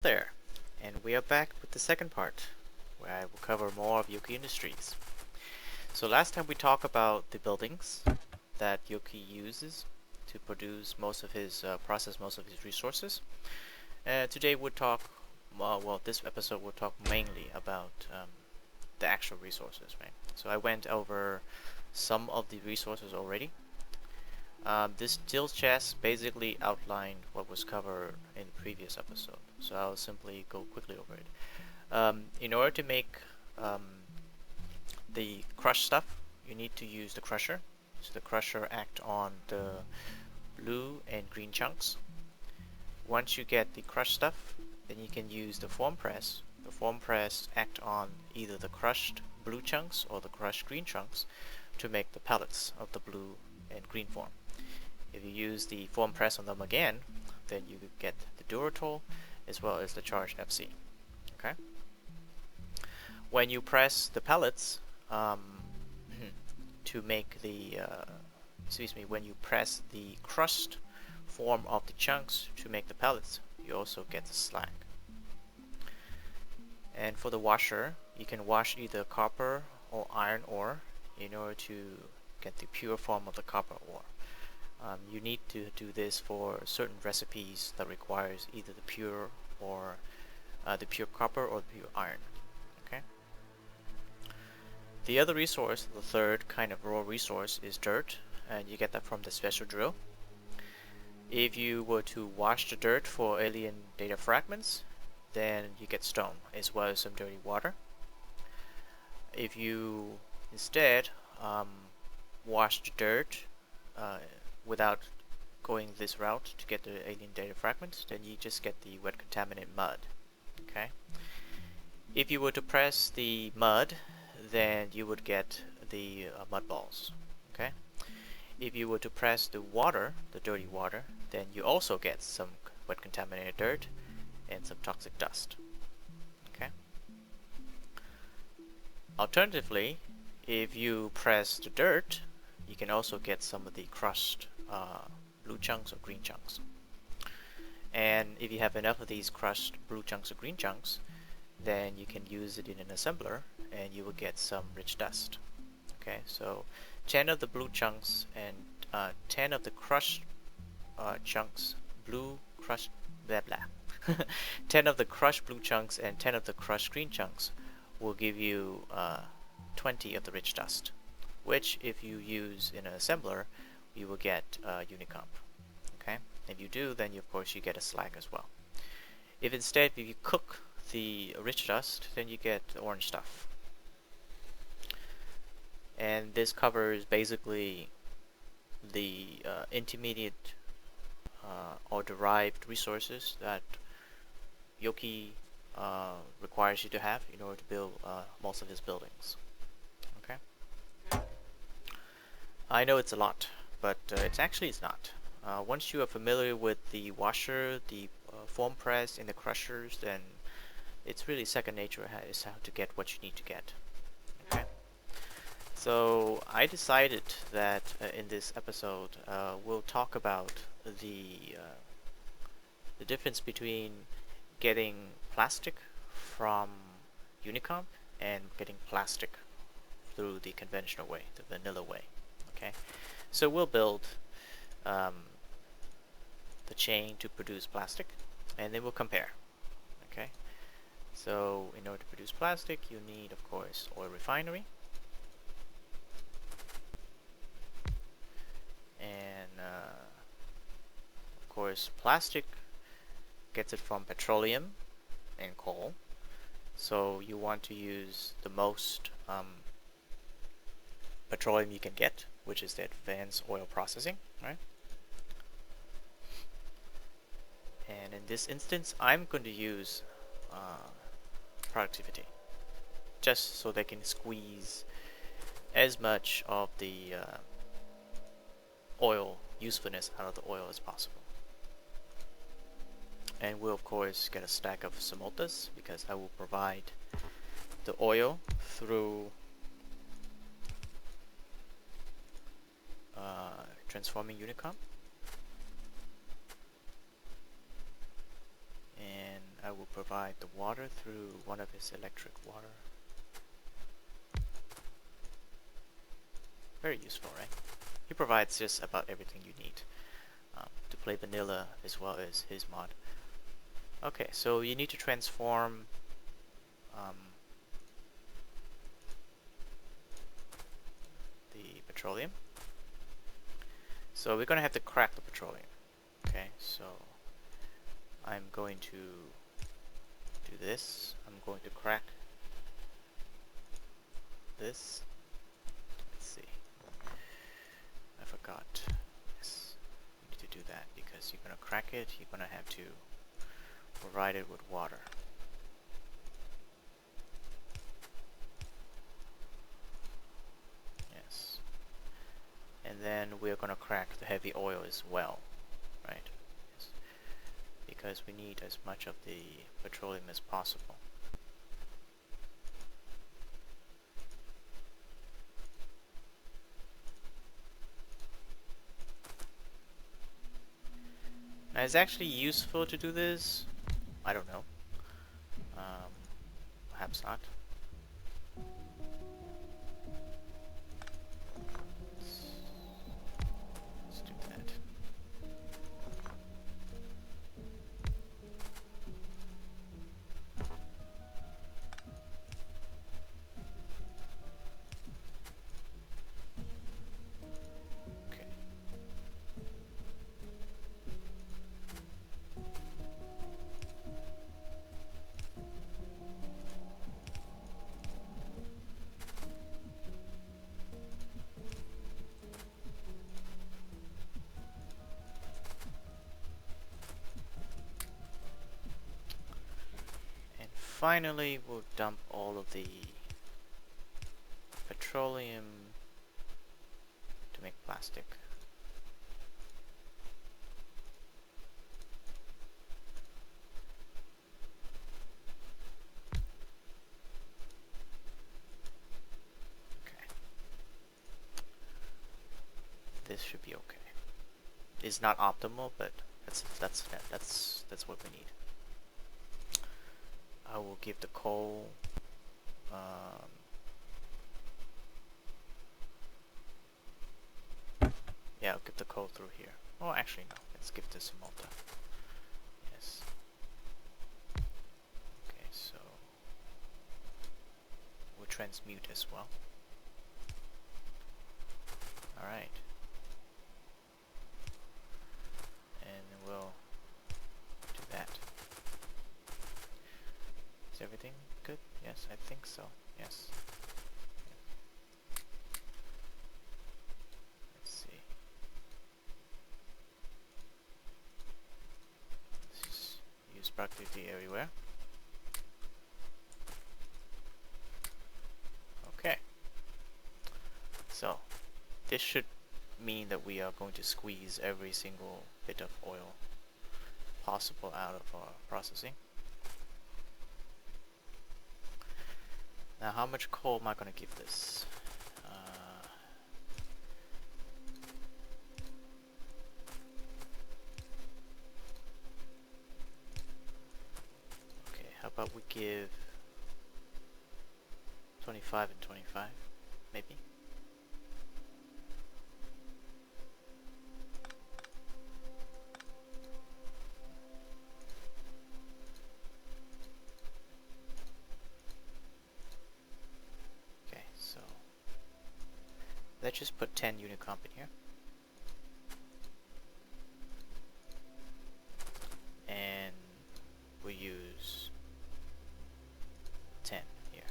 There, and we are back with the second part, where I will cover more of Yuoki Industries. So last time we talked about the buildings that Yuoki uses to produce process most of his resources. Today we'll talk, this episode will talk mainly about the actual resources, right? So I went over some of the resources already. This steel chest basically outlined what was covered in the previous episode, so I'll simply go quickly over it. In order to make the crush stuff, you need to use the crusher. So the crusher acts on the blue and green chunks. Once you get the crushed stuff, then you can use the form press. The form press acts on either the crushed blue chunks or the crushed green chunks to make the pellets of the blue and green form. If you use the form press on them again, then you get the Duratol as well as the charged FC. Okay. When you press the pellets to make the when you press the crushed form of the chunks to make the pellets, you also get the slag. And for the washer, you can wash either copper or iron ore in order to get the pure form of the copper ore. You need to do this for certain recipes that requires either the pure copper or the pure iron. Okay. The other resource, the third kind of raw resource, is dirt, and you get that from the special drill. If you were to wash the dirt for alien data fragments, then you get stone as well as some dirty water. If you instead wash the dirt without going this route to get the alien data fragments, then you just get the wet contaminant mud. Okay. If you were to press the mud, then you would get the mud balls. Okay. If you were to press the water, the dirty water, then you also get some wet contaminated dirt and some toxic dust. Okay. Alternatively, if you press the dirt, you can also get some of the crushed blue chunks or green chunks. And if you have enough of these crushed blue chunks or green chunks, then you can use it in an assembler and you will get some rich dust. Okay, so 10 of the blue chunks and 10 of the crushed chunks, blue crushed, blah blah. 10 of the crushed blue chunks and 10 of the crushed green chunks will give you 20 of the rich dust, which if you use in an assembler, you will get Unicomp. Okay, if you do, then of course you get a slag as well. If instead, if you cook the rich dust, then you get orange stuff. And this covers basically the intermediate or derived resources that Yuoki requires you to have in order to build most of his buildings. Okay. I know it's a lot, but it's not. Once you are familiar with the washer, the form press, and the crushers, then it's really second nature is how to get what you need to get. Okay. So I decided that in this episode we'll talk about the difference between getting plastic from Unicomp and getting plastic through the conventional way, the vanilla way. Okay, so we'll build the chain to produce plastic, and then we'll compare. Okay, so in order to produce plastic, you need, of course, oil refinery, and of course, plastic gets it from petroleum and coal. So you want to use the most petroleum you can get, which is the advanced oil processing, right? And in this instance, I'm going to use productivity, just so they can squeeze as much of the oil usefulness out of the oil as possible. And we'll of course get a stack of samoltas because I will provide the oil through transforming Unicomp. And I will provide the water through one of his electric water. Very useful, right? He provides just about everything you need to play vanilla as well as his mod. Okay, so you need to transform the petroleum. So we're gonna have to crack the petroleum. Okay, so I'm going to do this. I'm going to crack this. Let's see. I forgot. Yes, you need to do that because you're gonna crack it. You're gonna have to provide it with water. Yes. And then we're gonna crack the heavy oil as well, right? Yes. Because we need as much of the petroleum as possible. Now, it's actually useful to do this. I don't know. Perhaps not. Let's do that. Okay. And finally, we'll dump all of the petroleum to make plastic. Okay. This should be okay. It's not optimal, but that's what we need. I will give the coal yeah, I'll give the coal through here. Oh, actually no. Let's give this a Malta. Yes. Okay, so we'll transmute as well. Alright. And then we'll do that. Is everything good? Yes, I think so. Yes. Let's see. This is use productivity everywhere. Okay. So, this should mean that we are going to squeeze every single bit of oil possible out of our processing. Now, how much coal am I going to give this? Okay, how about we give 25 and 25, maybe? Okay, so let's just put 10 unit comp in here. And we use 10 here.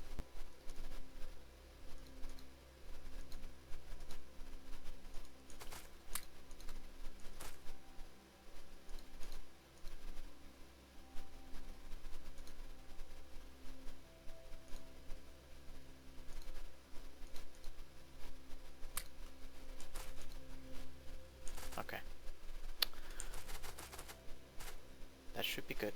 Okay. That should be good.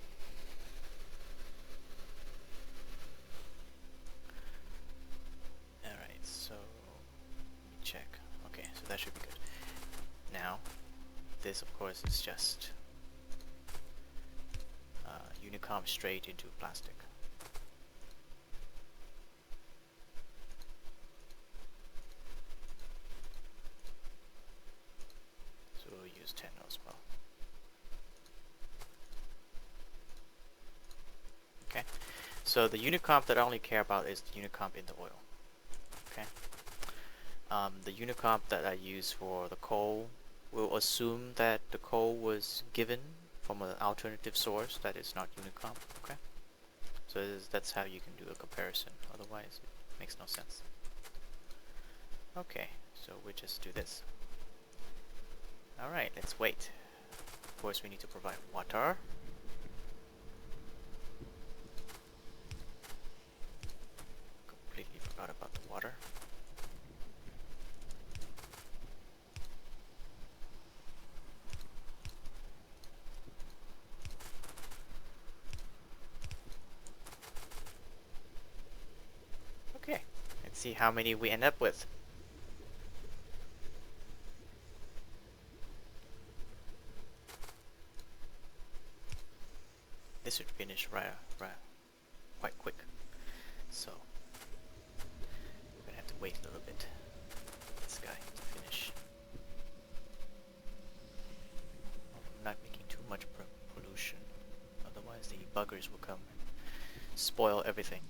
Alright, so let me check. Okay, so that should be good. Now, this of course is just you Unicomp straight into plastic. So we'll use 10 as well. Okay, so the Unicomp that I only care about is the Unicomp in the oil. Okay, the Unicomp that I use for the coal will assume that the coal was given from an alternative source that is not Unicomp. Okay, so that's how you can do a comparison. Otherwise, it makes no sense. Okay, so we just do this. Alright, let's wait. Of course, we need to provide water. Completely forgot about the water. Okay, let's see how many we end up with. This should finish quite quick. So we're gonna have to wait a little bit for this guy to finish. I'm not making too much pollution, otherwise the buggers will come and spoil everything.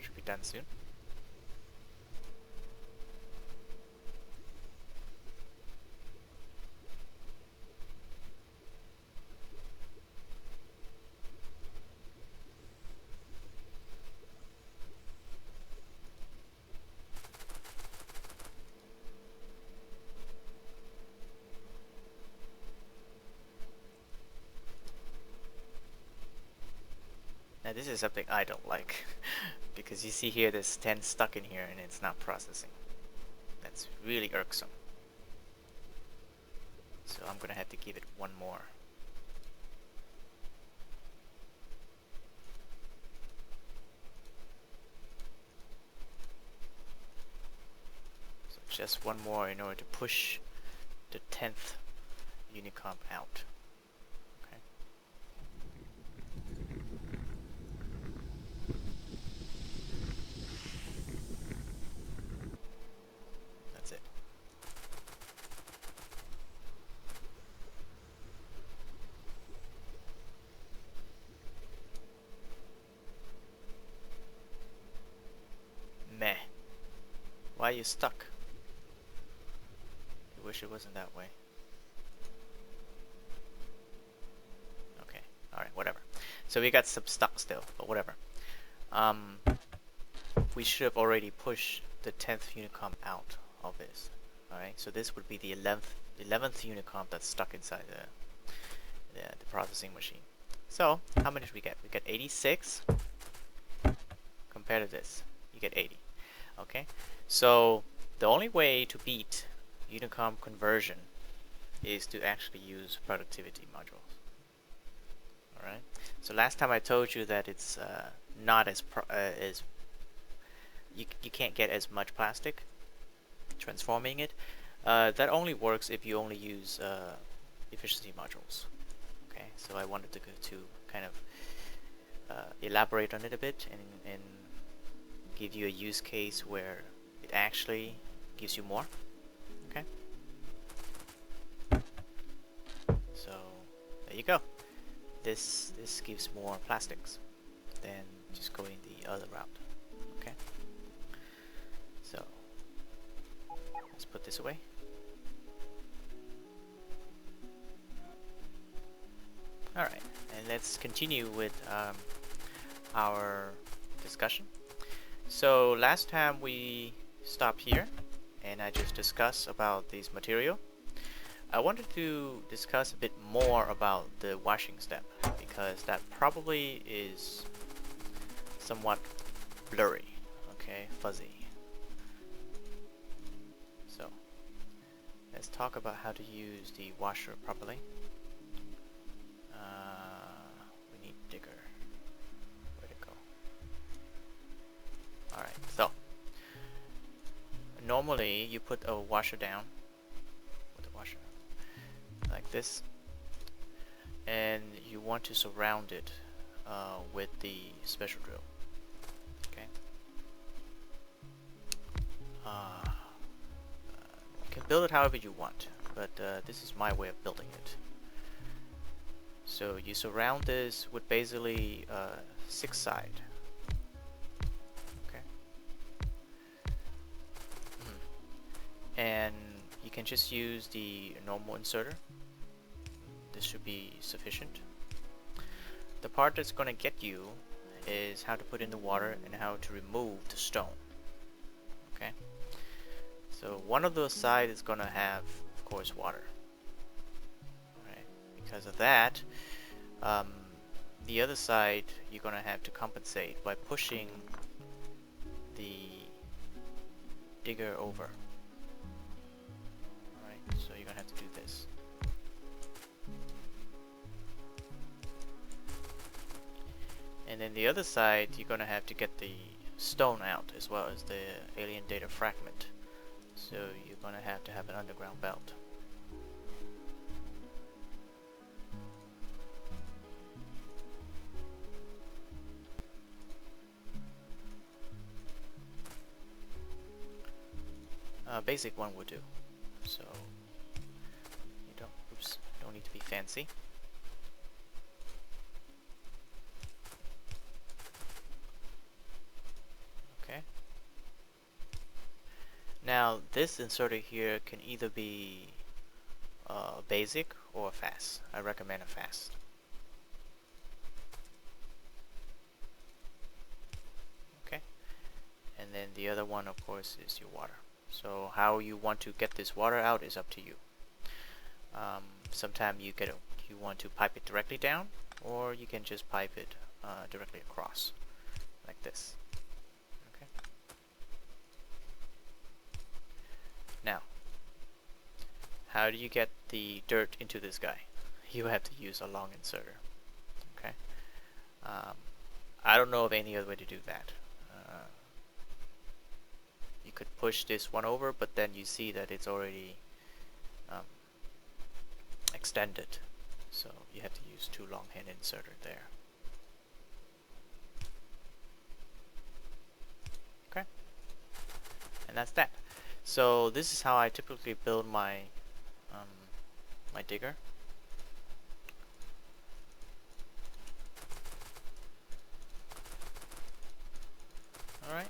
Should be done soon. Now this is something I don't like because you see here there's 10 stuck in here and it's not processing. That's really irksome. So I'm gonna have to give it one more. So just one more in order to push the 10th Unicomp out. Okay. That's it. Meh. Why are you stuck? I wish it wasn't that way. Okay, alright, whatever. So we got some stuck still, but whatever. We should have already pushed the 10th Unicomp out of this. Alright, so this would be the 11th Unicomp that's stuck inside the processing machine. So, how many did we get? We get 86. Compared to this, you get 80. Okay, so the only way to beat Unicomp conversion is to actually use productivity modules. Alright, so last time I told you that it's not as you can't get as much plastic transforming it. That only works if you only use efficiency modules. Okay, so I wanted to kind of elaborate on it a bit and give you a use case where it actually gives you more. Okay, so there you go. This gives more plastics than just going the other route. Okay, so let's put this away. Alright, and let's continue with our discussion. So last time we stopped here and I just discussed about this material. I wanted to discuss a bit more about the washing step because that probably is somewhat blurry, okay, fuzzy. So let's talk about how to use the washer properly. We need digger. Where'd it go? normally you put a washer down with a washer like this, and you want to surround it with the special drill. Okay. You can build it however you want, but this is my way of building it. So you surround this with basically 6 side. Okay. And you can just use the normal inserter. This should be sufficient. The part that's going to get you is how to put in the water and how to remove the stone. Okay. So one of those sides is going to have, of course, water. Right. Because of that, the other side you're going to have to compensate by pushing the digger over. Alright, so you're going to have to do this. And then the other side, you're going to have to get the stone out as well as the alien data fragment. So you're going to have an underground belt. Basic one will do. So you don't need to be fancy. Okay. Now this inserter here can either be basic or fast. I recommend a fast. Okay. And then the other one, of course, is your water. So how you want to get this water out is up to you. Sometimes you want to pipe it directly down, or you can just pipe it directly across, like this. Okay. Now, how do you get the dirt into this guy? You have to use a long inserter. Okay. I don't know of any other way to do that. You could push this one over, but then you see that it's already extended, so you have to use 2 long hand inserter there. Okay, and that's that. So this is how I typically build my my digger. All right.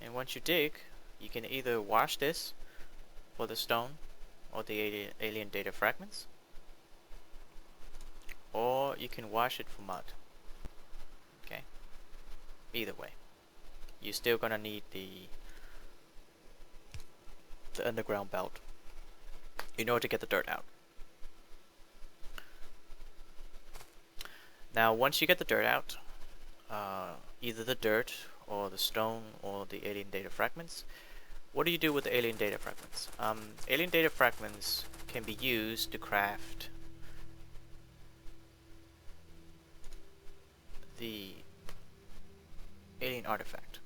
And once you dig, you can either wash this for the stone or the alien data fragments, or you can wash it for mud. Okay. Either way, you're still gonna need the underground belt in order to get the dirt out. Now, once you get the dirt out, either the dirt or the stone or the alien data fragments, what do you do with the alien data fragments? Alien data fragments can be used to craft the alien artifact.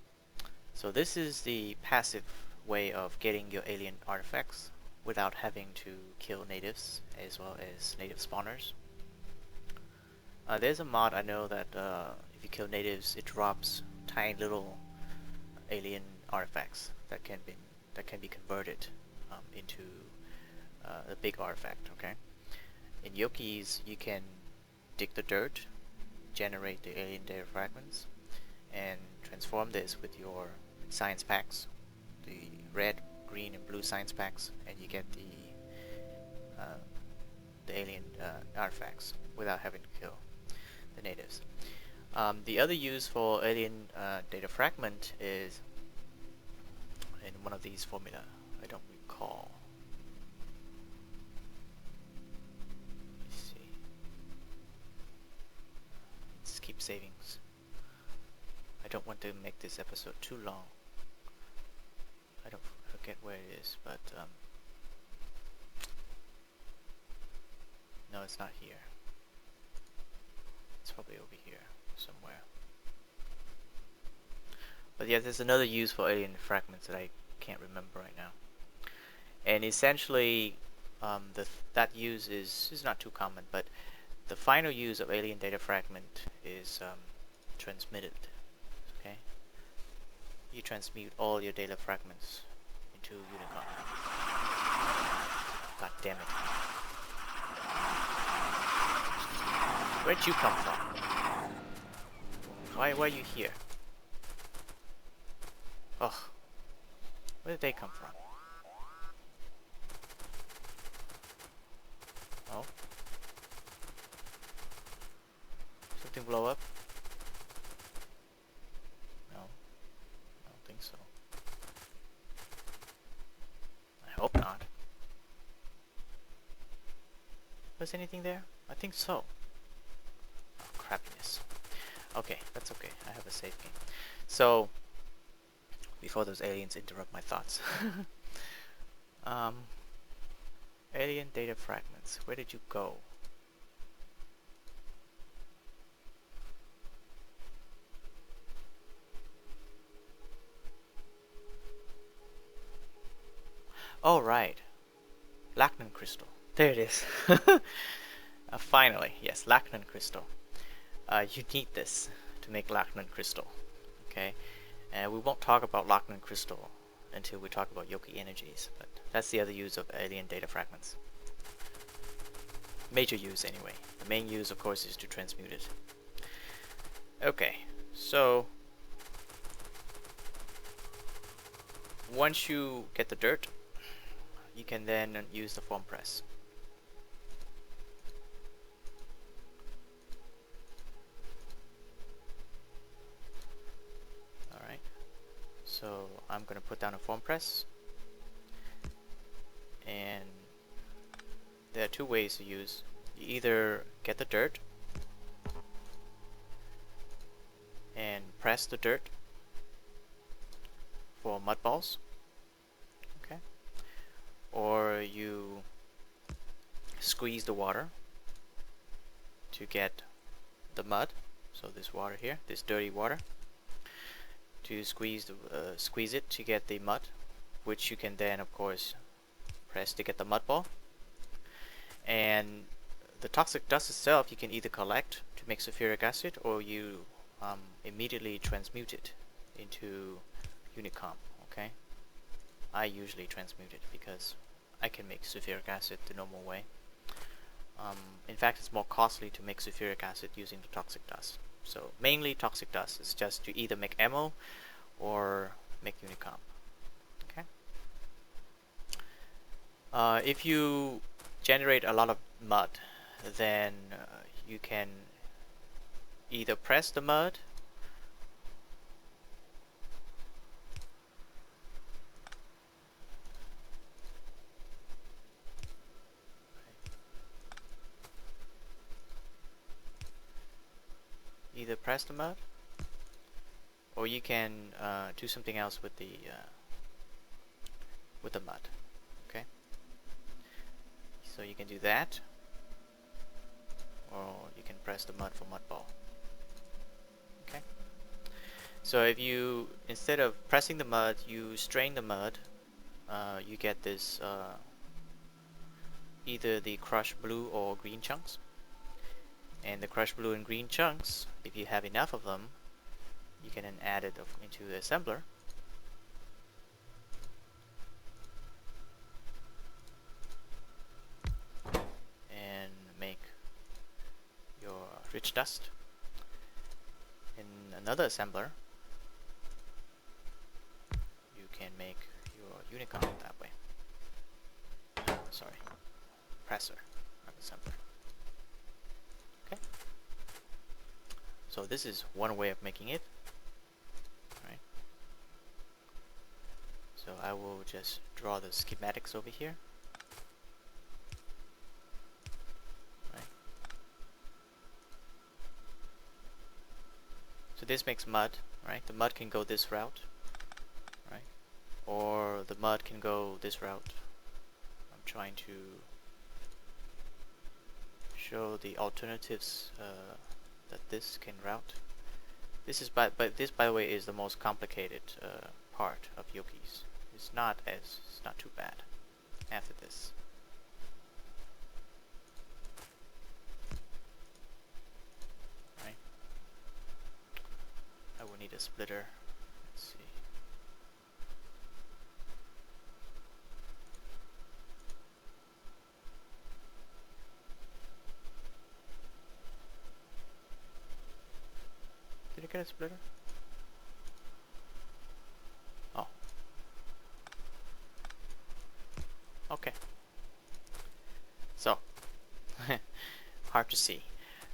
So this is the passive way of getting your alien artifacts without having to kill natives as well as native spawners. There's a mod I know that if you kill natives, it drops tiny little alien artifacts that can be converted into a big artifact. Okay. In Yuoki's, you can dig the dirt, generate the alien data fragments, and transform this with your science packs, the red, green, and blue science packs, and you get the alien artifacts without having to kill the natives. The other use for alien data fragment is in one of these formula. I don't recall. Let's see. Let's keep savings. I don't want to make this episode too long. I don't forget where it is, but no, it's not here. It's probably over here somewhere. But yeah, there's another use for alien fragments that I can't remember right now. And essentially, that use is not too common, but the final use of alien data fragment is transmitted. Okay, you transmute all your data fragments into Unicom. God damn it! Where'd you come from? Why are you here? Oh, where did they come from? Oh, something blow up? No, I don't think so. I hope not. Was anything there? I think so. Oh, crappiness. Okay, that's okay. I have a save game. So, before those aliens interrupt my thoughts. um, alien data fragments. Where did you go? Oh, right. Lacnan crystal. There it is. Finally, yes, Lacnan crystal. You need this to make Lacnan crystal. Okay, and we won't talk about Lacnan crystal until we talk about Yuoki Industries, but that's the other use of alien data fragments. Major use anyway. The main use, of course, is to transmute it. Okay, so once you get the dirt, you can then use the form press. Alright, so I'm gonna put down a form press, and there are two ways to use. You either get the dirt and press the dirt for mud balls, okay, or you squeeze the water to get the mud. So this water here, this dirty water, to squeeze it to get the mud, which you can then of course press to get the mud ball. And the toxic dust itself you can either collect to make sulfuric acid, or you immediately transmute it into Unicom. Okay, I usually transmute it because I can make sulfuric acid the normal way. In fact, it's more costly to make sulfuric acid using the toxic dust. So mainly toxic dust is just to either make ammo or make Unicom. Okay. If you generate a lot of mud, then you can either press the mud or you can do something else with the mud. Okay, so you can do that, or you can press the mud for mud ball. Okay, so if you, instead of pressing the mud, you strain the mud, you get this either the crushed blue or green chunks. And the crushed blue and green chunks, if you have enough of them, you can then add it into the assembler. And make your rich dust. In another assembler, you can make your Unicom that way. Sorry, presser, not assembler. Okay. So this is one way of making it. Right. So I will just draw the schematics over here. Right. So this makes mud, right? The mud can go this route, right? Or the mud can go this route. I'm trying to show the alternatives that this can route. This is but this, by the way, is the most complicated part of Yoki's. It's not too bad after this. Right? I will need a splitter. Let's see. Did I get a splitter? Oh. Okay. So, hard to see.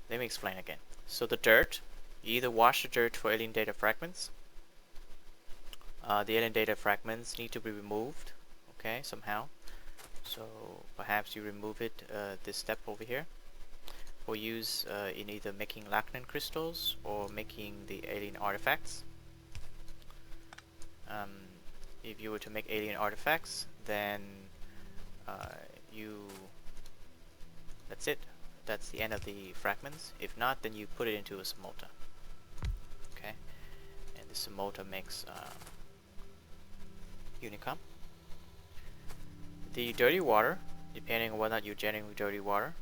Let me explain again. So the dirt, you either wash the dirt for alien data fragments. The alien data fragments need to be removed, okay, somehow. So perhaps you remove it this step over here for use in either making lacnan crystals or making the alien artifacts. If you were to make alien artifacts, then that's it. That's the end of the fragments. If not, then you put it into a smelter. Okay, and the smelter makes unicom. The dirty water, depending on whether or not you're generating dirty water.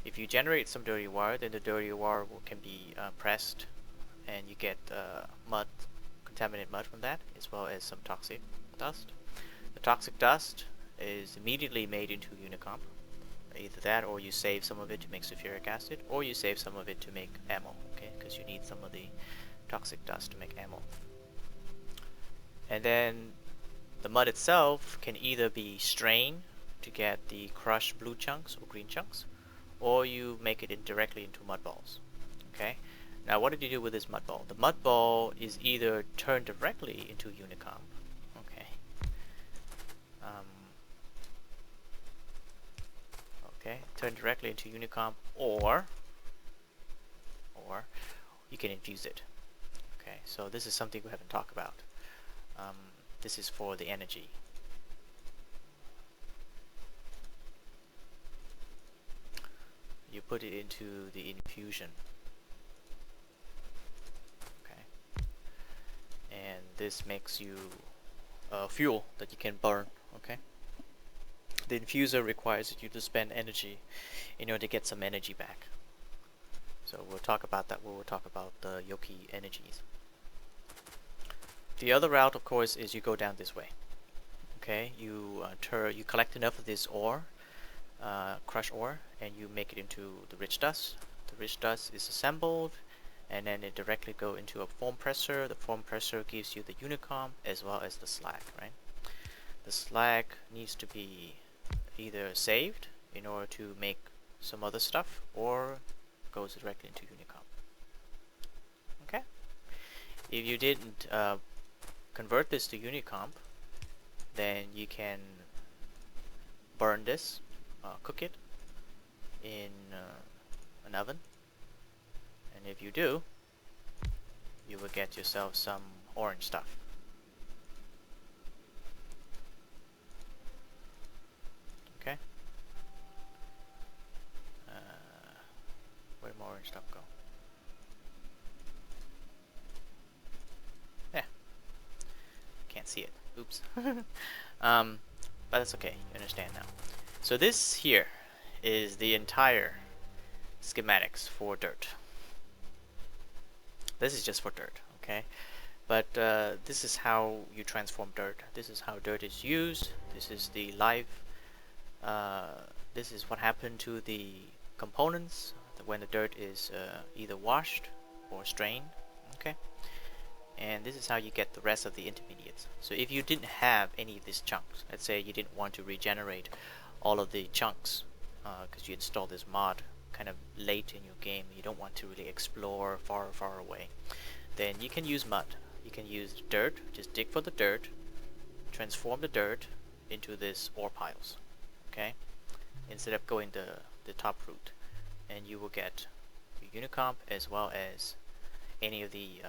If you generate some dirty water, then the dirty water can be pressed, and you get mud, contaminated mud from that, as well as some toxic dust. The toxic dust is immediately made into unicomp. Either that, or you save some of it to make sulfuric acid, or you save some of it to make ammo, okay? Because you need some of the toxic dust to make ammo. And then the mud itself can either be strained to get the crushed blue chunks or green chunks, or you make it directly into mud balls. Okay. Now, what did you do with this mud ball? The mud ball is either turned directly into unicomp. Okay. Okay, turn directly into unicomp, or you can infuse it. Okay, so this is something we haven't talked about. This is for the energy. You put it into the infusion. Okay, and this makes you fuel that you can burn. Okay. The infuser requires you to spend energy in order to get some energy back. So we'll talk about that when we'll talk about the Yuoki energies. The other route, of course, is you go down this way. Okay, you collect enough of this ore, crushed ore, and you make it into the rich dust. The rich dust is assembled, and then it directly go into a foam presser. The foam presser gives you the unicomp as well as the slag, right? The slag needs to be either saved in order to make some other stuff, or goes directly into unicomp. Okay. If you didn't convert this to unicomp, then you can burn this, cook it in an oven, and if you do, you will get yourself some orange stuff. Okay. Where did my orange stuff go? Yeah. Can't see it. Oops. But that's okay. You understand now. So this here is the entire schematics for dirt. This is just for dirt, okay? But this is how you transform dirt. This is how dirt is used. This is the live. This is what happened to the components when the dirt is either washed or strained, okay? And this is how you get the rest of the intermediates. So if you didn't have any of these chunks, let's say you didn't want to regenerate all of the chunks because you installed this mod kind of late in your game, you don't want to really explore far away, then you can use mud. You can use dirt, just dig for the dirt, transform the dirt into this ore piles, okay, instead of going the top route, and you will get your unicomp as well as any of the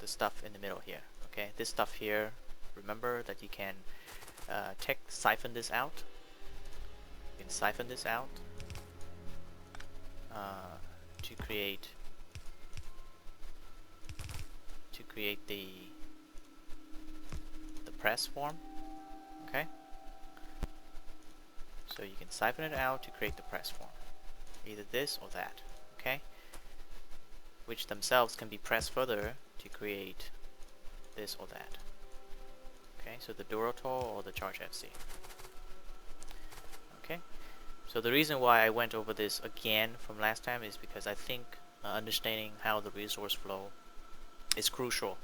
stuff in the middle here. Okay, this stuff here, remember that you can siphon this out. You can siphon this out to create create the press form. Okay, so you can siphon it out to create the press form, either this or that. Okay, which themselves can be pressed further to create this or that. Okay, so the Durotor or the Charge FC. Okay, so the reason why I went over this again from last time is because I think understanding how the resource flow is crucial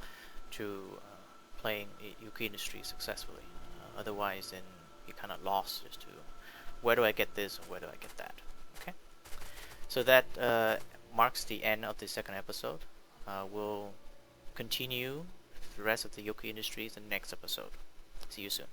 to playing Yuoki Industries successfully. Otherwise, then you're kind of lost as to where do I get this or where do I get that. Okay, so that marks the end of the second episode. We'll continue the rest of the Yuoki Industries in the next episode. See you soon.